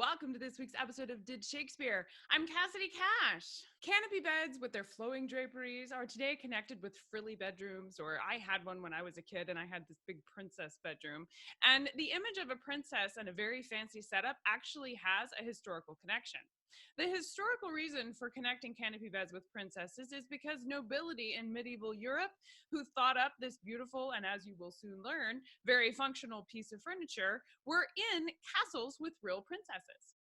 welcome to this week's episode of Did Shakespeare. I'm Cassidy Cash. Canopy beds with their flowing draperies are today connected with frilly bedrooms, or I had one when I was a kid and I had this big princess bedroom. And the image of a princess and a very fancy setup actually has a historical connection. The historical reason for connecting canopy beds with princesses is because nobility in medieval Europe, who thought up this beautiful and, as you will soon learn, very functional piece of furniture, were in castles with real princesses.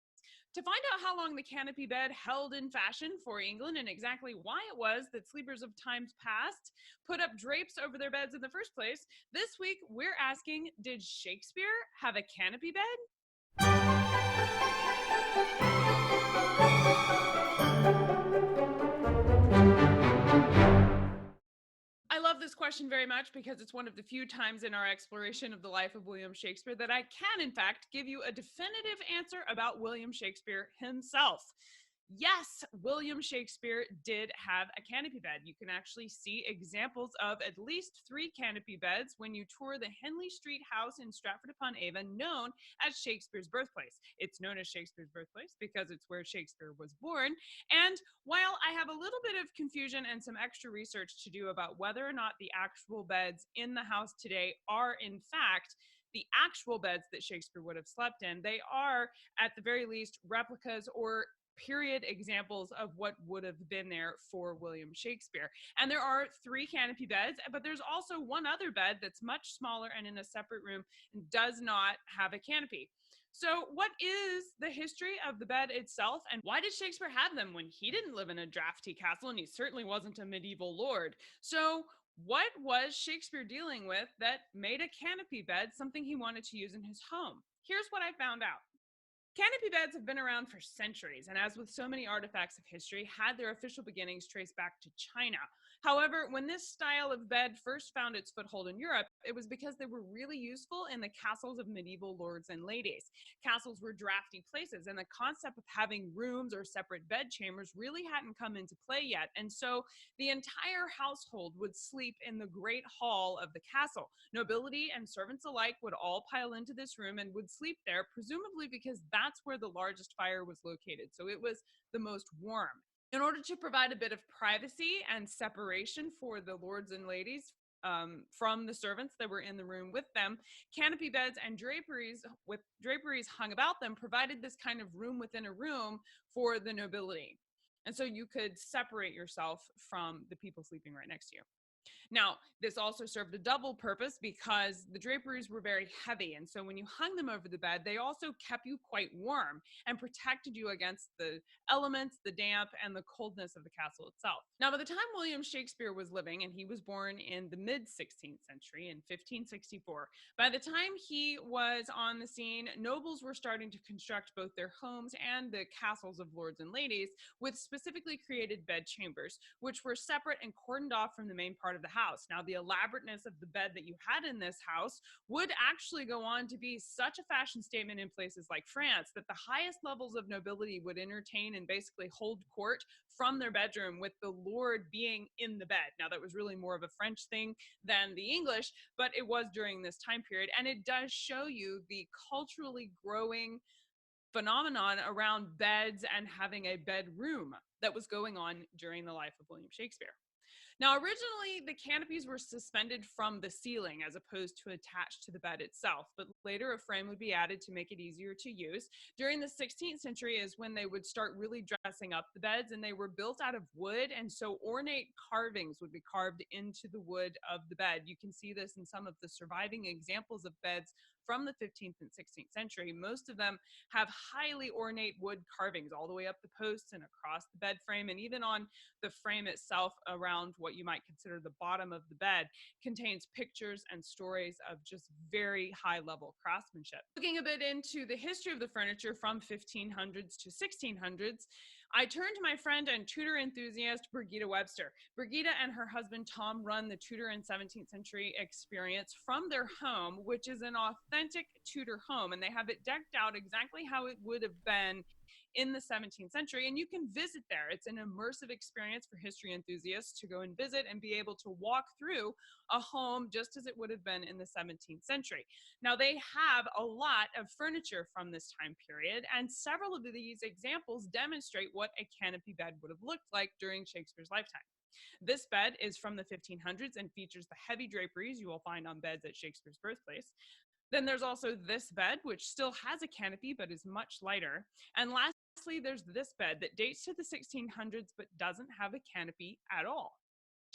To find out how long the canopy bed held in fashion for England and exactly why it was that sleepers of times past put up drapes over their beds in the first place, this week we're asking, did Shakespeare have a canopy bed? I love this question very much because it's one of the few times in our exploration of the life of William Shakespeare that I can, in fact, give you a definitive answer about William Shakespeare himself. Yes, William Shakespeare did have a canopy bed. You can actually see examples of at least 3 canopy beds when you tour the Henley Street house in Stratford-upon-Avon, known as Shakespeare's Birthplace. It's known as Shakespeare's Birthplace because it's where Shakespeare was born. And while I have a little bit of confusion and some extra research to do about whether or not the actual beds in the house today are, in fact, the actual beds that Shakespeare would have slept in, they are, at the very least, replicas or period examples of what would have been there for William Shakespeare. And there are 3 canopy beds, but there's also one other bed that's much smaller and in a separate room and does not have a canopy. So what is the history of the bed itself, and why did Shakespeare have them when he didn't live in a drafty castle and he certainly wasn't a medieval lord? So what was Shakespeare dealing with that made a canopy bed something he wanted to use in his home? Here's what I found out. Canopy beds have been around for centuries, and as with so many artifacts of history, had their official beginnings traced back to China. However, when this style of bed first found its foothold in Europe, it was because they were really useful in the castles of medieval lords and ladies. Castles were drafty places, and the concept of having rooms or separate bed chambers really hadn't come into play yet, and so the entire household would sleep in the great hall of the castle. Nobility and servants alike would all pile into this room and would sleep there, presumably because that's where the largest fire was located, so it was the most warm. In order to provide a bit of privacy and separation for the lords and ladies from the servants that were in the room with them, canopy beds and draperies with draperies hung about them provided this kind of room within a room for the nobility. And so you could separate yourself from the people sleeping right next to you. Now, this also served a double purpose because the draperies were very heavy, and so when you hung them over the bed, they also kept you quite warm and protected you against the elements, the damp, and the coldness of the castle itself. Now, by the time William Shakespeare was living, and he was born in the mid-16th century in 1564, by the time he was on the scene, nobles were starting to construct both their homes and the castles of lords and ladies with specifically created bed chambers, which were separate and cordoned off from the main part of the house. Now, the elaborateness of the bed that you had in this house would actually go on to be such a fashion statement in places like France that the highest levels of nobility would entertain and basically hold court from their bedroom with the lord being in the bed. Now, that was really more of a French thing than the English, but it was during this time period, and it does show you the culturally growing phenomenon around beds and having a bedroom that was going on during the life of William Shakespeare. Now, originally, the canopies were suspended from the ceiling as opposed to attached to the bed itself, but later a frame would be added to make it easier to use. During the 16th century is when they would start really dressing up the beds, and they were built out of wood, and so ornate carvings would be carved into the wood of the bed. You can see this in some of the surviving examples of beds from the 15th and 16th century. Most of them have highly ornate wood carvings all the way up the posts and across the bed frame, and even on the frame itself around what you might consider the bottom of the bed contains pictures and stories of just very high level craftsmanship. Looking a bit into the history of the furniture from 1500s to 1600s, I turned to my friend and Tudor enthusiast, Brigida Webster. Brigida and her husband, Tom, run the Tudor and 17th century experience from their home, which is an authentic Tudor home, and they have it decked out exactly how it would have been in the 17th century, and you can visit there. It's an immersive experience for history enthusiasts to go and visit and be able to walk through a home just as it would have been in the 17th century. Now, they have a lot of furniture from this time period, and several of these examples demonstrate what a canopy bed would have looked like during Shakespeare's lifetime. This bed is from the 1500s and features the heavy draperies you will find on beds at Shakespeare's Birthplace. Then there's also this bed, which still has a canopy but is much lighter. And lastly, there's this bed that dates to the 1600s but doesn't have a canopy at all.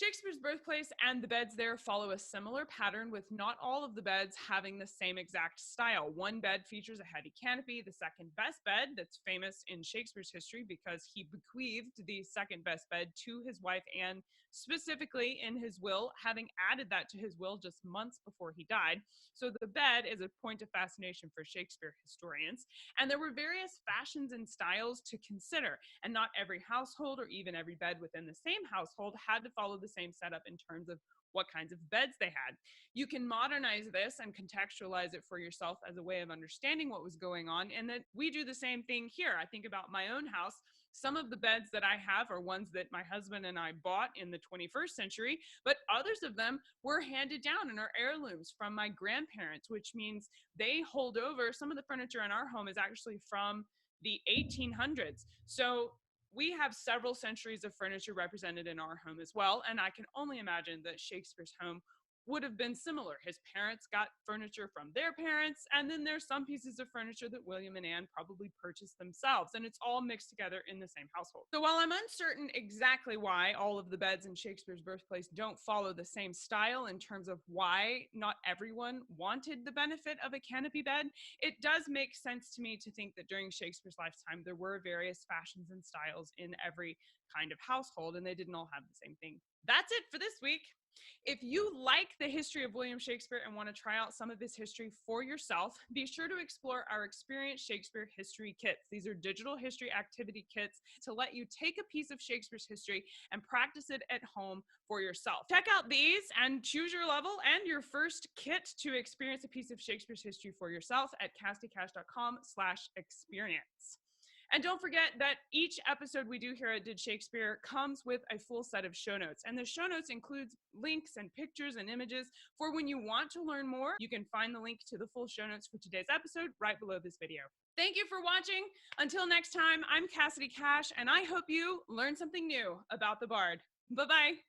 Shakespeare's Birthplace and the beds there follow a similar pattern, with not all of the beds having the same exact style. One bed features a heavy canopy. The second best bed, that's famous in Shakespeare's history because he bequeathed the second best bed to his wife Anne, specifically in his will, having added that to his will just months before he died. So the bed is a point of fascination for Shakespeare historians. And there were various fashions and styles to consider, and not every household or even every bed within the same household had to follow the same setup in terms of what kinds of beds they had. You can modernize this and contextualize it for yourself as a way of understanding what was going on, and that we do the same thing here. I think about my own house. Some of the beds that I have are ones that my husband and I bought in the 21st century, but others of them were handed down and are heirlooms from my grandparents, which means they hold over. Some of the furniture in our home is actually from the 1800s. So we have several centuries of furniture represented in our home as well, and I can only imagine that Shakespeare's home would have been similar. His parents got furniture from their parents, and then there's some pieces of furniture that William and Anne probably purchased themselves, and it's all mixed together in the same household. So while I'm uncertain exactly why all of the beds in Shakespeare's Birthplace don't follow the same style in terms of why not everyone wanted the benefit of a canopy bed, it does make sense to me to think that during Shakespeare's lifetime, there were various fashions and styles in every kind of household, and they didn't all have the same thing. That's it for this week. If you like the history of William Shakespeare and want to try out some of his history for yourself, be sure to explore our Experience Shakespeare History Kits. These are digital history activity kits to let you take a piece of Shakespeare's history and practice it at home for yourself. Check out these and choose your level and your first kit to experience a piece of Shakespeare's history for yourself at castycash.com/experience. And don't forget that each episode we do here at Did Shakespeare comes with a full set of show notes. And the show notes includes links and pictures and images for when you want to learn more. You can find the link to the full show notes for today's episode right below this video. Thank you for watching. Until next time, I'm Cassidy Cash, and I hope you learned something new about the Bard. Bye-bye.